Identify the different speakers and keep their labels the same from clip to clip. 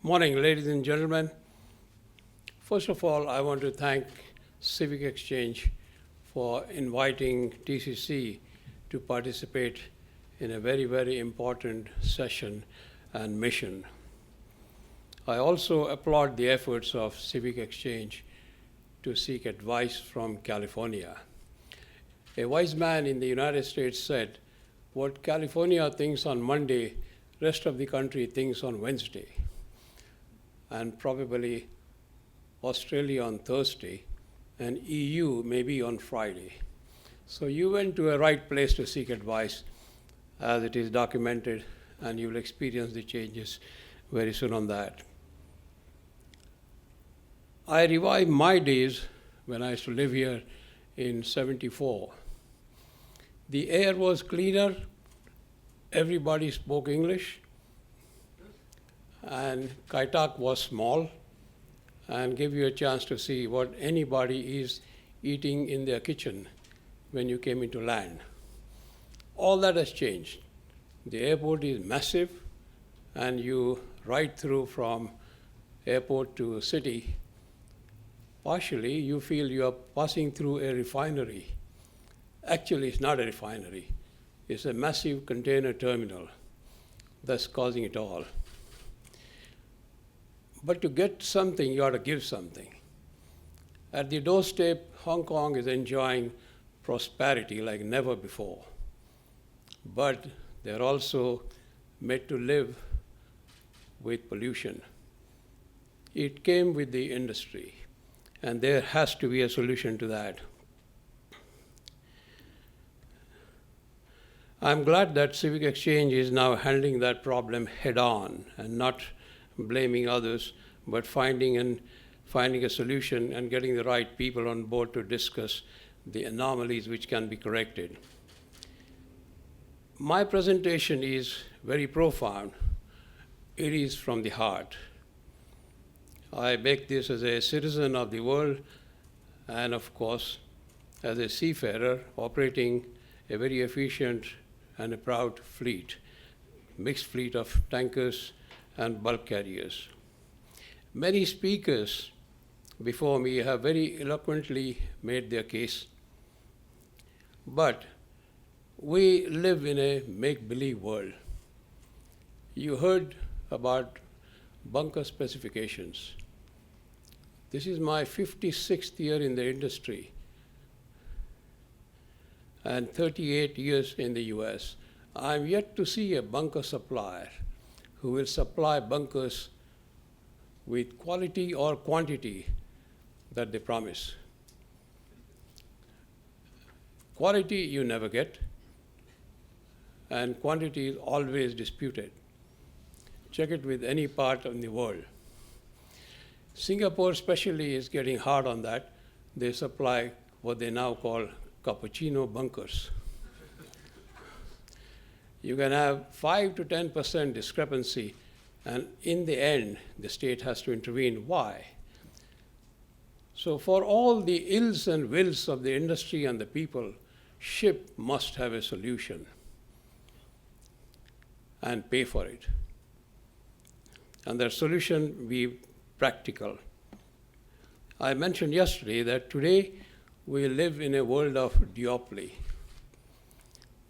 Speaker 1: Morning, ladies and gentlemen. First of all, I want to thank Civic Exchange for inviting TCC to participate in a very, very important session and mission. I also applaud the efforts of Civic Exchange to seek advice from California. A wise man in the United States said, "What California thinks on Monday, rest of the country thinks on Wednesday, and probably Australia on Thursday, and EU maybe on Friday." So you went to a right place to seek advice, as it is documented, and you will experience the changes very soon on that. I revive my days when I used to live here in '74. The air was cleaner, everybody spoke English, and Kaitak was small and gave you a chance to see what anybody is eating in their kitchen when you came into land. All that has changed. The airport is massive, and you ride through from airport to city. Partially, you feel you are passing through a refinery. Actually, it's not a refinery. It's a massive container terminal that's causing it all. But to get something, you ought to give something. At the doorstep, Hong Kong is enjoying prosperity like never before. But they're also made to live with pollution. It came with the industry, and there has to be a solution to that. I'm glad that Civic Exchange is now handling that problem head on and not blaming others, but finding a solution and getting the right people on board to discuss the anomalies which can be corrected. My presentation is very profound. It is from the heart. I make this as a citizen of the world and, of course, as a seafarer operating a very efficient and a proud fleet, mixed fleet of tankers and bulk carriers. Many speakers before me have very eloquently made their case, but we live in a make-believe world. You heard about bunker specifications. This is my 56th year in the industry and 38 years in the US. I'm yet to see a bunker supplier who will supply bunkers with quality or quantity that they promise. Quality you never get, and quantity is always disputed. Check it with any part of the world. Singapore especially is getting hard on that. They supply what they now call cappuccino bunkers. You can have 5 to 10% discrepancy, and in the end, the state has to intervene. Why? So for all the ills and wills of the industry and the people, ship must have a solution and pay for it. And that solution be practical. I mentioned yesterday that today we live in a world of duopoly.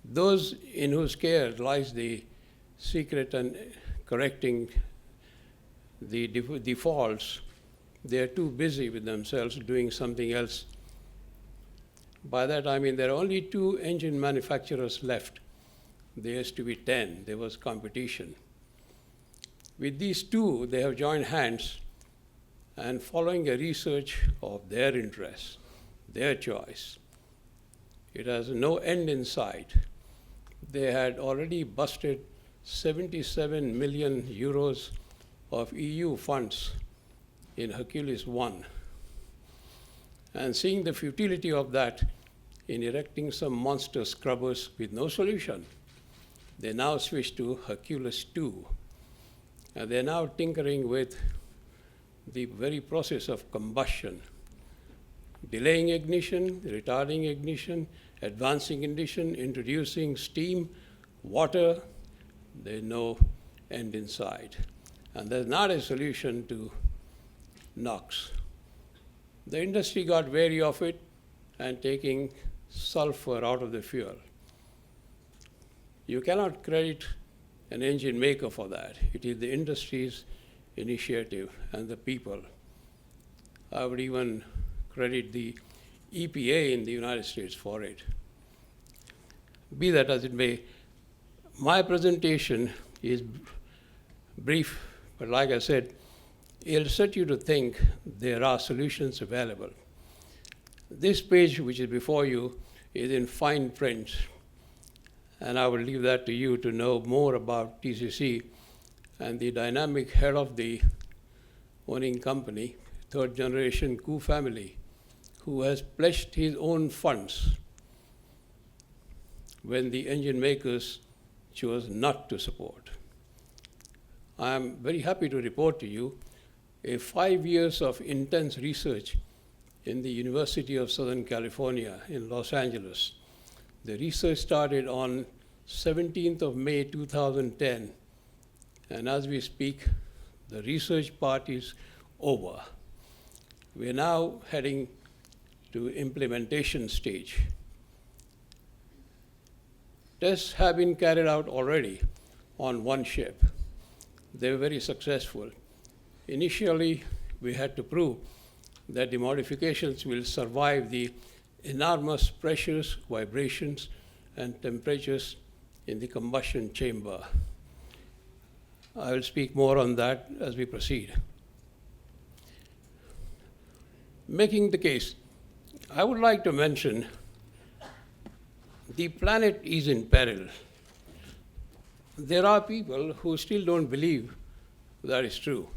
Speaker 1: Those in whose care lies the secret and correcting the defaults, they are too busy with themselves doing something else. By that I mean there are only 2 engine manufacturers left. There used to be 10. There was competition. With these 2, they have joined hands and following a research of their interests, their choice. It has no end in sight. They had already busted 77 million euros of EU funds in Hercules 1. And seeing the futility of that in erecting some monster scrubbers with no solution, they now switched to Hercules 2. And they're now tinkering with the very process of combustion, delaying ignition, retarding ignition, advancing ignition, introducing steam, water. There's no end in sight. And there's not a solution to NOx. The industry got wary of it and taking sulfur out of the fuel. You cannot credit an engine maker for that. It is the industry's initiative and the people. I would even credit the EPA in the United States for it. Be that as it may, my presentation is brief, but like I said, it'll set you to think there are solutions available. This page, which is before you, is in fine print, and I will leave that to you to know more about TCC and the dynamic head of the owning company, third generation Koo family, who has pledged his own funds when the engine makers chose not to support. I am very happy to report to you 5 years of intense research in the University of Southern California in Los Angeles. The research started on 17th of May 2010, and as we speak, the research part is over. We're now heading to implementation stage. Tests have been carried out already on one ship. They were very successful. Initially, we had to prove that the modifications will survive the enormous pressures, vibrations, and temperatures in the combustion chamber. I will speak more on that as we proceed. Making the case, I would like to mention the planet is in peril. There are people who still don't believe that is true.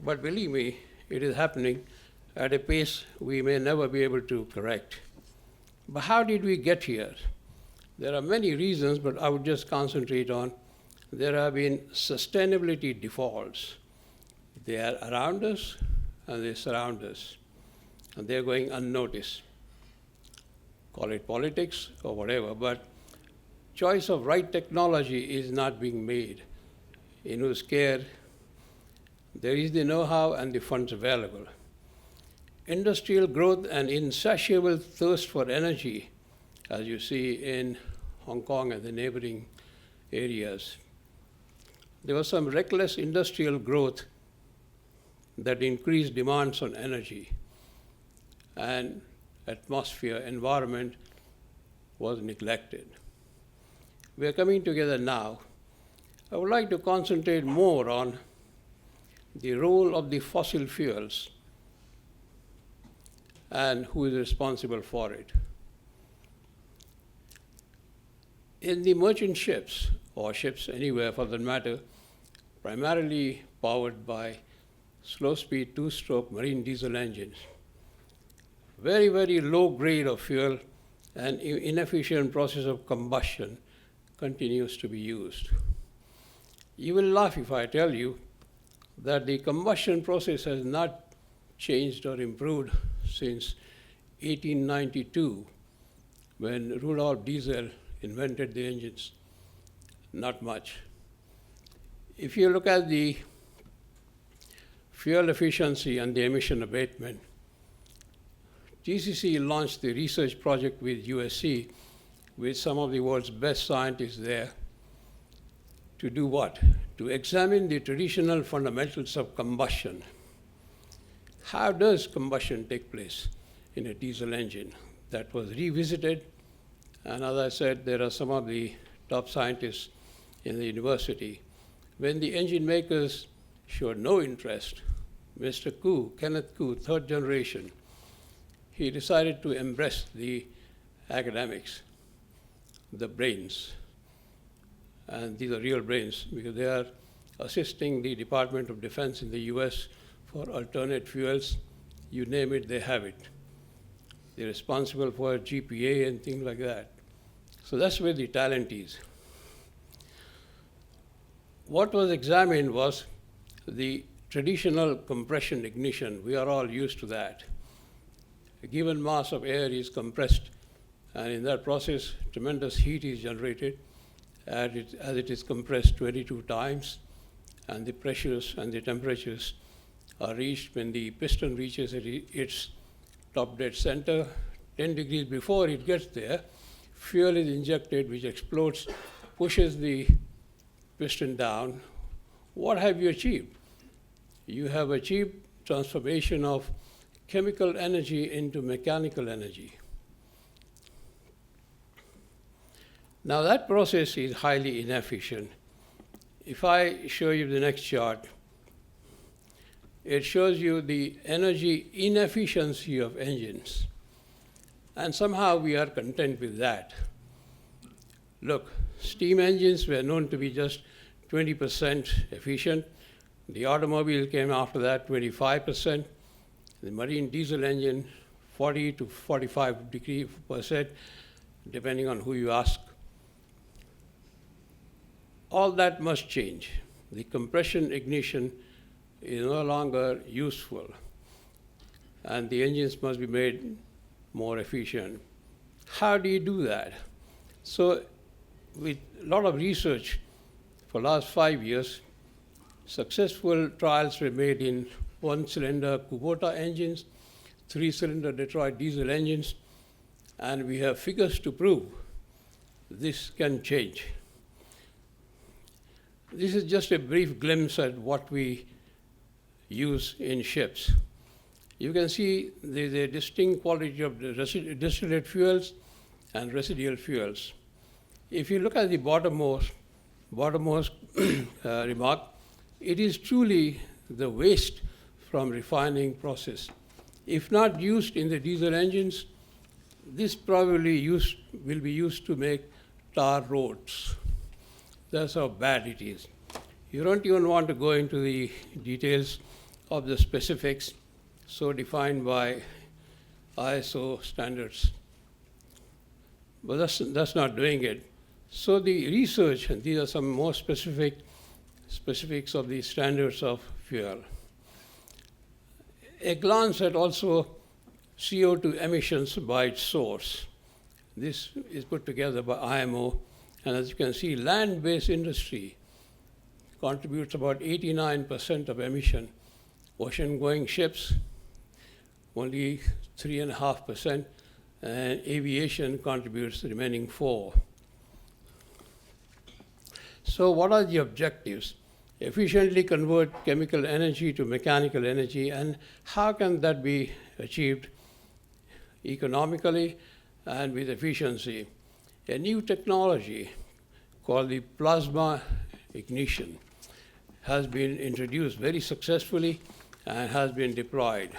Speaker 1: But believe me, it is happening at a pace we may never be able to correct. But how did we get here? There are many reasons, but I would just concentrate on there have been sustainability defaults. They are around us and they surround us, and they're going unnoticed. Call it politics or whatever, but choice of right technology is not being made, in whose care there is the know-how and the funds available. Industrial growth and insatiable thirst for energy, as you see in Hong Kong and the neighboring areas. There was some reckless industrial growth that increased demands on energy, and atmosphere, environment was neglected. We are coming together now. I would like to concentrate more on the role of the fossil fuels and who is responsible for it. In the merchant ships, or ships anywhere for that matter, primarily powered by slow-speed two-stroke marine diesel engines, very, very low grade of fuel and inefficient process of combustion continues to be used. You will laugh if I tell you that the combustion process has not changed or improved since 1892, when Rudolf Diesel invented the engines. Not much. If you look at the fuel efficiency and the emission abatement, GCC launched the research project with USC, with some of the world's best scientists there, to do what? To examine the traditional fundamentals of combustion. How does combustion take place in a diesel engine? That was revisited, and as I said, there are some of the top scientists in the university. When the engine makers showed no interest, Mr. Koo, Kenneth Koo, third generation, he decided to embrace the academics, the brains. And these are real brains because they are assisting the Department of Defense in the US for alternate fuels. You name it, they have it. They're responsible for GPA and things like that. So that's where the talent is. What was examined was the traditional compression ignition. We are all used to that. A given mass of air is compressed, and in that process, tremendous heat is generated as it is compressed 22 times. and the pressures and the temperatures are reached when the piston reaches its top dead center. 10 degrees before it gets there, fuel is injected, which explodes, pushes the piston down. What have you achieved? You have achieved transformation of chemical energy into mechanical energy. Now that process is highly inefficient. If I show you the next chart, it shows you the energy inefficiency of engines. And somehow we are content with that. Look, steam engines were known to be just 20% efficient. The automobile came after that, 25%. The marine diesel engine, 40 to 45%, depending on who you ask. All that must change. The compression ignition is no longer useful, and the engines must be made more efficient. How do you do that? So with a lot of research for the last 5 years, successful trials were made in one-cylinder Kubota engines, three-cylinder Detroit diesel engines, and we have figures to prove this can change. This is just a brief glimpse at what we use in ships. You can see there's a distinct quality of the distillate fuels and residual fuels. If you look at the bottommost remark, it is truly the waste from refining process. If not used in the diesel engines, this probably will be used to make tar roads. That's how bad it is. You don't even want to go into the details of the specifics so defined by ISO standards. But that's not doing it. So the research, and these are some more specifics of the standards of fuel. A glance at also CO2 emissions by its source. This is put together by IMO, and as you can see, land-based industry contributes about 89% of emission. Ocean-going ships, only 3.5%, and aviation contributes the remaining 4%. So what are the objectives? Efficiently convert chemical energy to mechanical energy, and how can that be achieved economically and with efficiency? A new technology called the plasma ignition has been introduced very successfully and has been deployed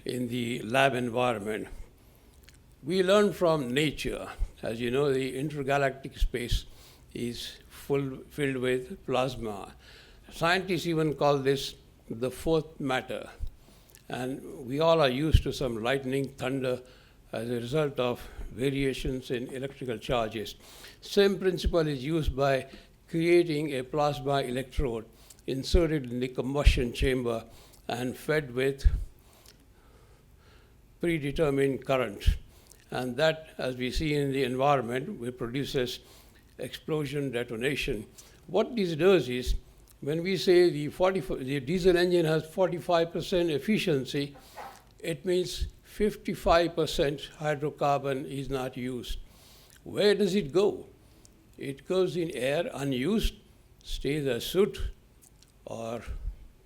Speaker 1: in the lab environment. We learn from nature. As you know, the intergalactic space is filled with plasma. Scientists even call this the fourth matter. And we all are used to some lightning, thunder as a result of variations in electrical charges. Same principle is used by creating a plasma electrode inserted in the combustion chamber and fed with predetermined current. And that, as we see in the environment, produces explosion detonation. What this does is, when we say the diesel engine has 45% efficiency, it means 55% hydrocarbon is not used. Where does it go? It goes in air unused, stays as soot or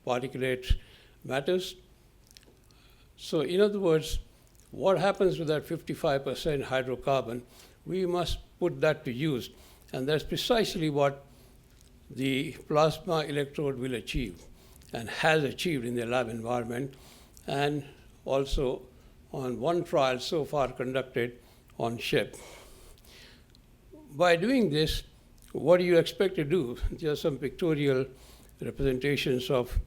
Speaker 1: particulate matters. So in other words, what happens with that 55% hydrocarbon? We must put that to use. And that's precisely what the plasma electrode will achieve and has achieved in the lab environment, and also on one trial so far conducted on ship. By doing this, what do you expect to do? There are some pictorial representations of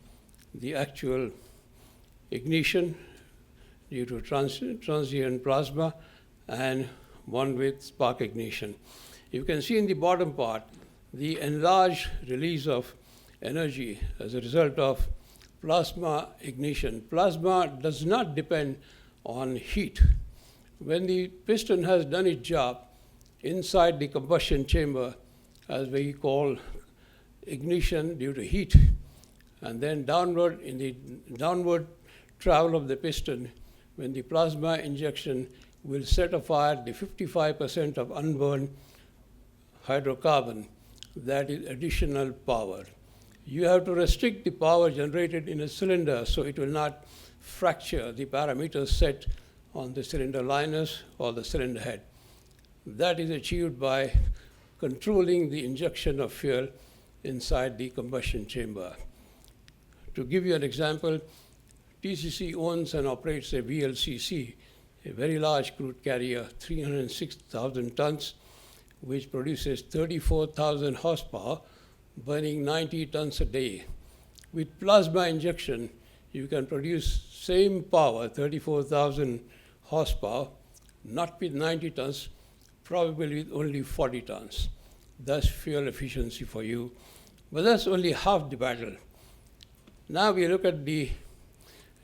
Speaker 1: the actual ignition due to transient plasma and one with spark ignition. You can see in the bottom part the enlarged release of energy as a result of plasma ignition. Plasma does not depend on heat. When the piston has done its job inside the combustion chamber, as we call ignition due to heat, and then downward in the downward travel of the piston, when the plasma injection will set afire the 55% of unburned hydrocarbon. That is additional power. You have to restrict the power generated in a cylinder so it will not fracture the parameters set on the cylinder liners or the cylinder head. That is achieved by controlling the injection of fuel inside the combustion chamber. To give you an example, TCC owns and operates a VLCC, a very large crude carrier, 306,000 tons, which produces 34,000 horsepower, burning 90 tons a day. With plasma injection, you can produce same power, 34,000 horsepower, not with 90 tons, probably with only 40 tons. Thus fuel efficiency for you. But that's only half the battle. Now we look at the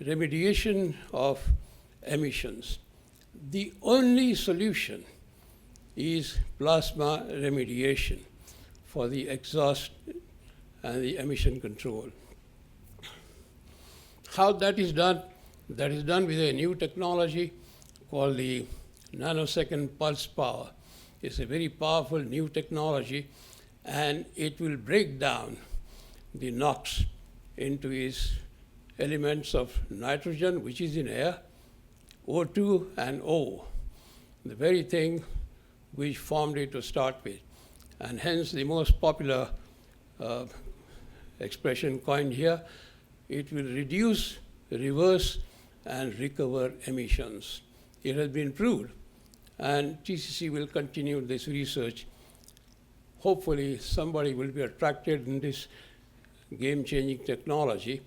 Speaker 1: remediation of emissions. The only solution is plasma remediation for the exhaust and the emission control. How that is done? That is done with a new technology called the nanosecond pulse power. It's a very powerful new technology, and it will break down the NOx into its elements of nitrogen, which is in air, O2 and O, the very thing which formed it to start with. And hence the most popular expression coined here, it will reduce, reverse, and recover emissions. It has been proved, and TCC will continue this research. Hopefully somebody will be attracted in this game-changing technology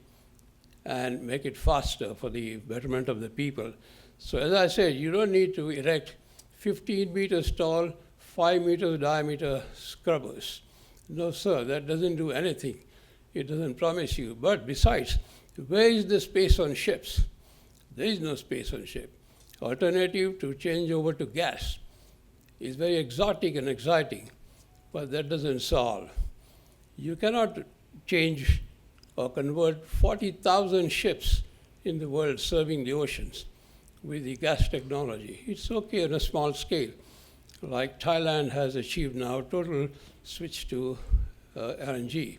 Speaker 1: and make it faster for the betterment of the people. So as I said, you don't need to erect 15 meters tall, 5 meters diameter scrubbers. No, sir, that doesn't do anything. It doesn't promise you. But besides, where is the space on ships? There is no space on ship. Alternative to change over to gas is very exotic and exciting, but that doesn't solve. You cannot change or convert 40,000 ships in the world serving the oceans with the gas technology. It's okay on a small scale, like Thailand has achieved now total switch to LNG.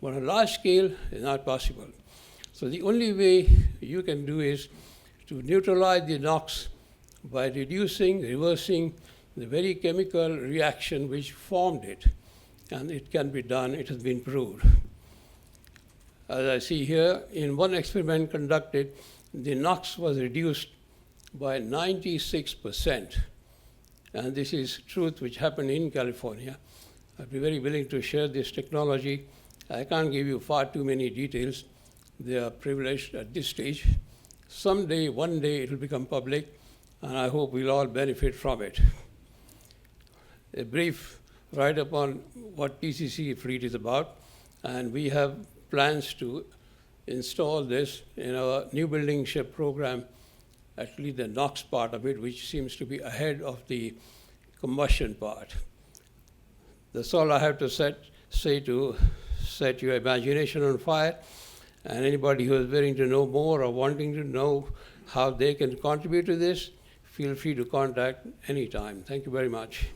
Speaker 1: But on a large scale, it's not possible. So the only way you can do is to neutralize the NOx by reducing, reversing the very chemical reaction which formed it. And it can be done, it has been proved. As I see here, in one experiment conducted, the NOx was reduced by 96%. And this is truth which happened in California. I'd be very willing to share this technology. I can't give you far too many details. They are privileged at this stage. Someday, one day, it will become public, and I hope we'll all benefit from it. A brief write-up on what TCC fleet is about, and we have plans to install this in our new building ship program, at least the NOx part of it, which seems to be ahead of the combustion part. That's all I have to say to set your imagination on fire. And anybody who is willing to know more or wanting to know how they can contribute to this, feel free to contact anytime. Thank you very much.